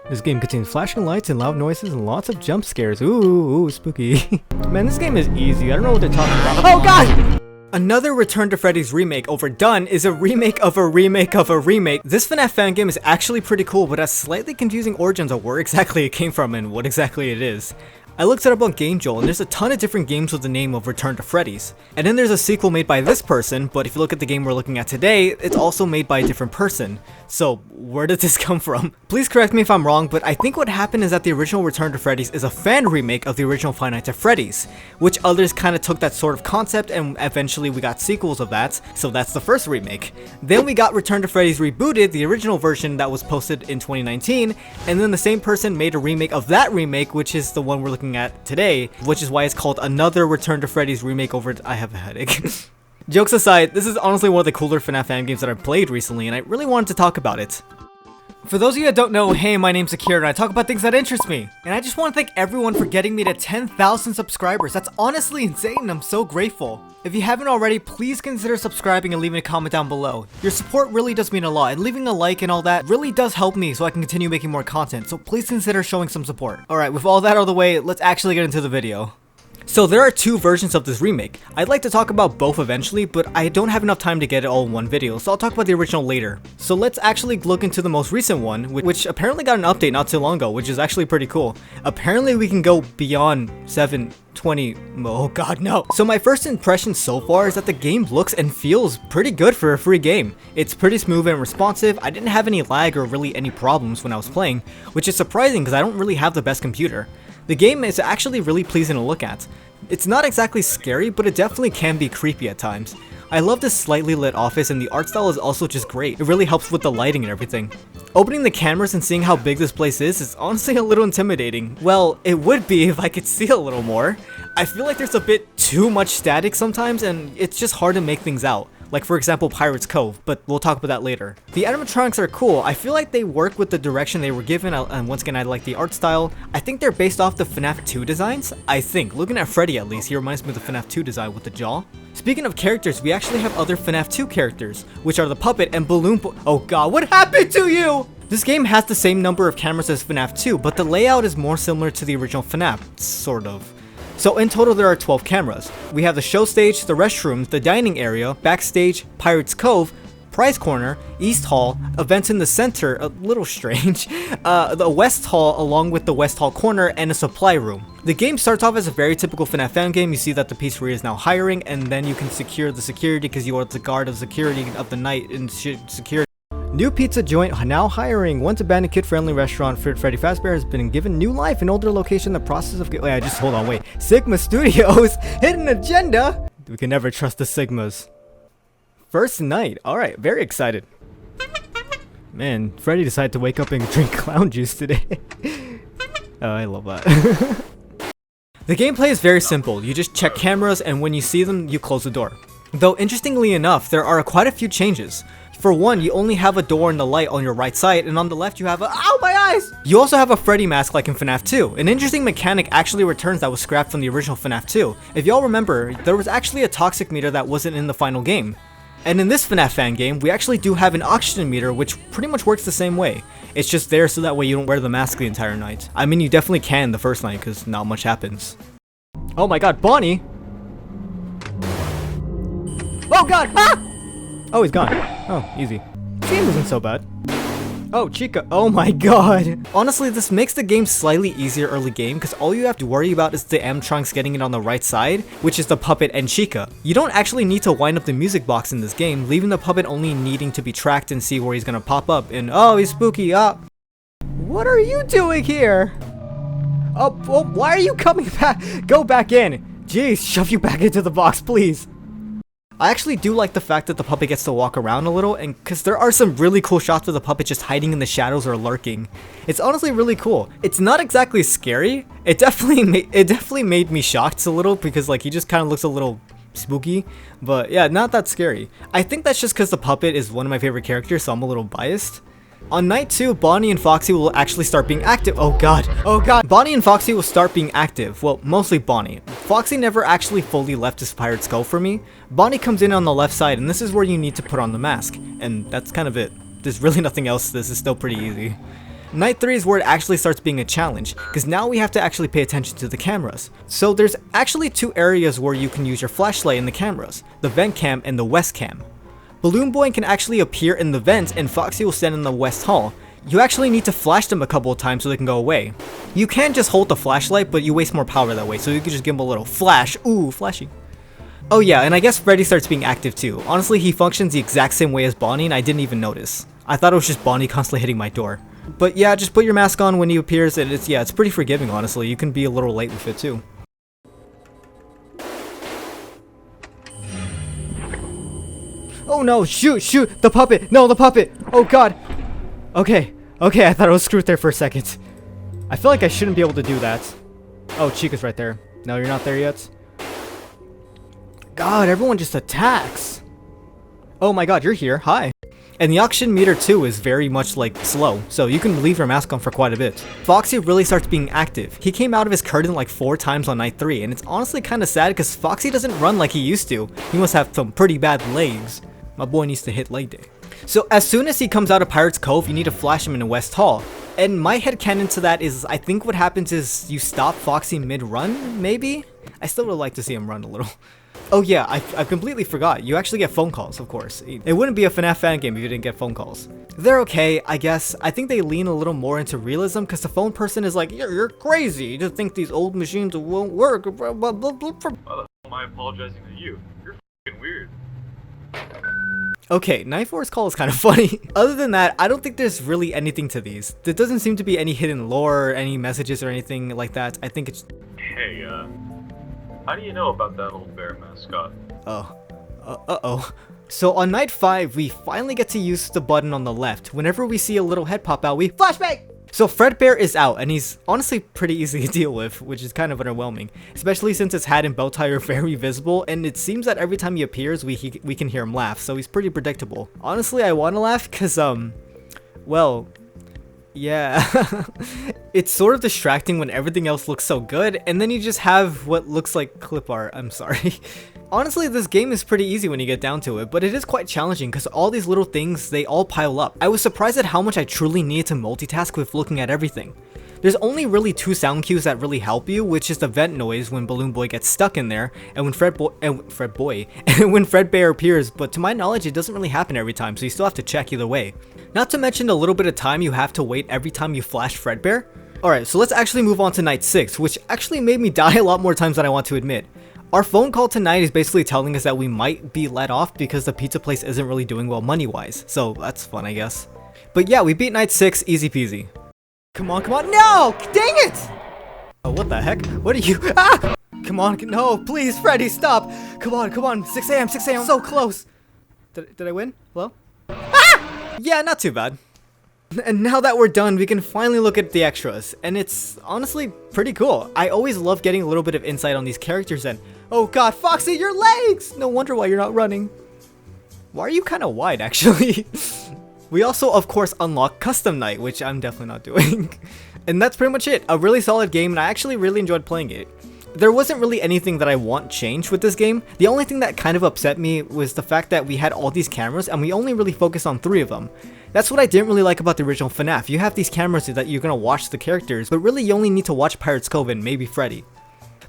This game contains flashing lights and loud noises and lots of jump scares. Ooh, spooky. Man, this game is easy. I don't know what they're talking about. Oh god! Another Return to Freddy's remake, Overdone, is a remake of a remake of a remake. This FNAF fan game is actually pretty cool, but has slightly confusing origins of where exactly it came from and what exactly it is. I looked it up on GameJolt, and there's a ton of different games with the name of Return to Freddy's. And then there's a sequel made by this person, but if you look at the game we're looking at today, it's also made by a different person. So, where did this come from? Please correct me if I'm wrong, but I think what happened is that the original Return to Freddy's is a fan remake of the original Five Nights at Freddy's, which others kind of took that sort of concept, and eventually we got sequels of that, so that's the first remake. Then we got Return to Freddy's Rebooted, the original version that was posted in 2019, and then the same person made a remake of that remake, which is the one we're looking at today, which is why it's called another Return to Freddy's remake over. I have a headache. Jokes aside, this is honestly one of the cooler FNAF fan games that I've played recently, and I really wanted to talk about it. For those of you that don't know, hey, my name's Akira, and I talk about things that interest me. And I just want to thank everyone for getting me to 10,000 subscribers. That's honestly insane, and I'm so grateful. If you haven't already, please consider subscribing and leaving a comment down below. Your support really does mean a lot, and leaving a like and all that really does help me so I can continue making more content, so please consider showing some support. Alright, with all that out of the way, let's actually get into the video. So there are two versions of this remake. I'd like to talk about both eventually, but I don't have enough time to get it all in one video, so I'll talk about the original later. So let's actually look into the most recent one, which apparently got an update not too long ago, which is actually pretty cool. Apparently we can go beyond 720, oh god no. So my first impression so far is that the game looks and feels pretty good for a free game. It's pretty smooth and responsive. I didn't have any lag or really any problems when I was playing, which is surprising because I don't really have the best computer. The game is actually really pleasing to look at. It's not exactly scary, but it definitely can be creepy at times. I love this slightly lit office, and the art style is also just great. It really helps with the lighting and everything. Opening the cameras and seeing how big this place is honestly a little intimidating. Well, it would be if I could see a little more. I feel like there's a bit too much static sometimes, and it's just hard to make things out. Like for example Pirate's Cove, but we'll talk about that later. The animatronics are cool. I feel like they work with the direction they were given, and once again I like the art style. I think they're based off the FNAF 2 designs. I think, looking at Freddy at least, he reminds me of the FNAF 2 design with the jaw. Speaking of characters, we actually have other FNAF 2 characters, which are the Puppet and Balloon Boy. Oh god, what happened to you? This game has the same number of cameras as FNAF 2, but the layout is more similar to the original FNAF, sort of. So in total there are 12 cameras. We have the show stage, the restrooms, the dining area, backstage, Pirate's Cove, prize corner, East Hall, events in the center, a little strange, the West Hall along with the West Hall corner, and a supply room. The game starts off as a very typical FNAF fan game. You see that the pizzeria is now hiring, and then you can secure the security because you are the guard of security of the night in security. New pizza joint now hiring. Once abandoned kid-friendly restaurant, Freddy Fazbear has been given new life in older location. The process of wait. Sigma Studios hidden agenda. We can never trust the Sigmas. First night. All right, very excited. Man, Freddy decided to wake up and drink clown juice today. Oh, I love that. The gameplay is very simple. You just check cameras, and when you see them, you close the door. Though interestingly enough, there are quite a few changes. For one, you only have a door and the light on your right side, and on the left you have a— ow, my eyes! You also have a Freddy mask like in FNAF 2. An interesting mechanic actually returns that was scrapped from the original FNAF 2. If y'all remember, there was actually a toxic meter that wasn't in the final game. And in this FNAF fan game, we actually do have an oxygen meter, which pretty much works the same way. It's just there so that way you don't wear the mask the entire night. I mean, you definitely can the first night, because not much happens. Oh my god, Bonnie! Oh god! Ah! Oh, he's gone. Oh, easy. This game isn't so bad. Oh, Chica. Oh my god. Honestly, this makes the game slightly easier early game because all you have to worry about is the animatronics getting it on the right side, which is the Puppet and Chica. You don't actually need to wind up the music box in this game, leaving the Puppet only needing to be tracked and see where he's gonna pop up and— oh, he's spooky. What are you doing here? Oh, why are you coming back? Go back in. Jeez, shove you back into the box, please. I actually do like the fact that the puppet gets to walk around a little, and because there are some really cool shots of the puppet just hiding in the shadows or lurking. It's honestly really cool. It's not exactly scary. It definitely made me shocked a little because like he just kind of looks a little spooky, but yeah, not that scary. I think that's just because the puppet is one of my favorite characters, so I'm a little biased. On night 2, Bonnie and Foxy will actually start being active. Oh god. Oh god. Bonnie and Foxy will start being active. Well, mostly Bonnie. Foxy never actually fully left his Pirate's Skull for me. Bonnie comes in on the left side, and this is where you need to put on the mask. And that's kind of it. There's really nothing else. This is still pretty easy. Night 3 is where it actually starts being a challenge, because now we have to actually pay attention to the cameras. So there's actually 2 areas where you can use your flashlight in the cameras, the vent cam and the west cam. Balloon Boy can actually appear in the vents and Foxy will stand in the west hall. You actually need to flash them a couple of times so they can go away. You can just hold the flashlight, but you waste more power that way, so you can just give him a little flash. Ooh, flashy. Oh yeah, and I guess Freddy starts being active too. Honestly, he functions the exact same way as Bonnie and I didn't even notice. I thought it was just Bonnie constantly hitting my door. But yeah, just put your mask on when he appears and it's pretty forgiving honestly. You can be a little late with it too. Oh no, shoot, the puppet! No, the puppet! Oh god! Okay, I thought I was screwed there for a second. I feel like I shouldn't be able to do that. Oh, Chica's right there. No, you're not there yet? God, everyone just attacks. Oh my god, you're here. Hi. And the oxygen meter too is very much like slow, so you can leave your mask on for quite a bit. Foxy really starts being active. He came out of his curtain like 4 times on night 3, and it's honestly kind of sad because Foxy doesn't run like he used to. He must have some pretty bad legs. My boy needs to hit leg day. So as soon as he comes out of Pirate's Cove, you need to flash him in West Hall. And my headcanon to that is I think what happens is you stop Foxy mid-run, maybe? I still would like to see him run a little. Oh yeah, I completely forgot. You actually get phone calls, of course. It wouldn't be a FNAF fan game if you didn't get phone calls. They're okay, I guess. I think they lean a little more into realism because the phone person is like, you're crazy to think these old machines won't work. Why the hell am I apologizing to you? You're f***ing weird. Okay, Night 4's call is kind of funny. Other than that, I don't think there's really anything to these. There doesn't seem to be any hidden lore, or any messages or anything like that. I think it's... Hey, how do you know about that old bear mascot? Oh. Uh-oh. So on night 5, we finally get to use the button on the left. Whenever we see a little head pop out, we flashbang! So Fredbear is out, and he's honestly pretty easy to deal with, which is kind of underwhelming. Especially since his hat and bow tie are very visible, and it seems that every time he appears, we can hear him laugh, so he's pretty predictable. Honestly, I want to laugh, because, well... yeah. It's sort of distracting when everything else looks so good, and then you just have what looks like clip art. I'm sorry. Honestly, this game is pretty easy when you get down to it, but it is quite challenging because all these little things, they all pile up. I was surprised at how much I truly needed to multitask with looking at everything. There's only really 2 sound cues that really help you, which is the vent noise when Balloon Boy gets stuck in there, and when when Fredbear appears, but to my knowledge it doesn't really happen every time, so you still have to check either way. Not to mention the little bit of time you have to wait every time you flash Fredbear. Alright, so let's actually move on to night 6, which actually made me die a lot more times than I want to admit. Our phone call tonight is basically telling us that we might be let off because the pizza place isn't really doing well money-wise, so that's fun I guess. But yeah, we beat night 6, easy peasy. Come on, no! Dang it! Oh, what the heck? What are you? Ah! Come on, no, please, Freddy, stop! Come on, 6 a.m., so close! Did I win? Hello? Ah! Yeah, not too bad. And now that we're done, we can finally look at the extras, and it's honestly pretty cool. I always love getting a little bit of insight on these characters, and oh god, Foxy, your legs! No wonder why you're not running. Why are you kind of wide, actually? We also, of course, unlock Custom Night, which I'm definitely not doing. And that's pretty much it. A really solid game, and I actually really enjoyed playing it. There wasn't really anything that I want changed with this game. The only thing that kind of upset me was the fact that we had all these cameras, and we only really focused on 3 of them. That's what I didn't really like about the original FNAF. You have these cameras that you're gonna watch the characters, but really you only need to watch Pirate's Cove and maybe Freddy.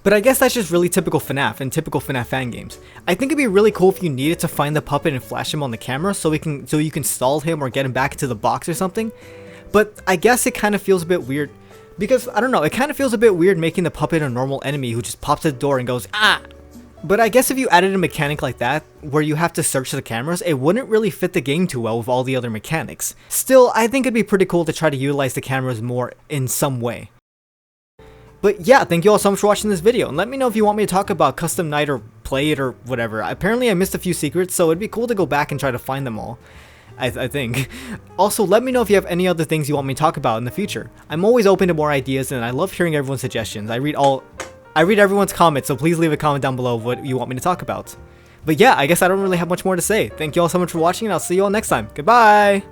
But I guess that's just really typical FNAF and typical FNAF fan games. I think it'd be really cool if you needed to find the puppet and flash him on the camera so you can stall him or get him back into the box or something. But I guess it kind of feels a bit weird because, I don't know, it kind of feels a bit weird making the puppet a normal enemy who just pops at the door and goes, ah! But I guess if you added a mechanic like that, where you have to search the cameras, it wouldn't really fit the game too well with all the other mechanics. Still, I think it'd be pretty cool to try to utilize the cameras more in some way. But yeah, thank you all so much for watching this video, and let me know if you want me to talk about Custom Night or play it or whatever. Apparently I missed a few secrets, so it'd be cool to go back and try to find them all. I think. Also, let me know if you have any other things you want me to talk about in the future. I'm always open to more ideas, and I love hearing everyone's suggestions. I read everyone's comments, so please leave a comment down below of what you want me to talk about. But yeah, I guess I don't really have much more to say. Thank you all so much for watching, and I'll see you all next time. Goodbye!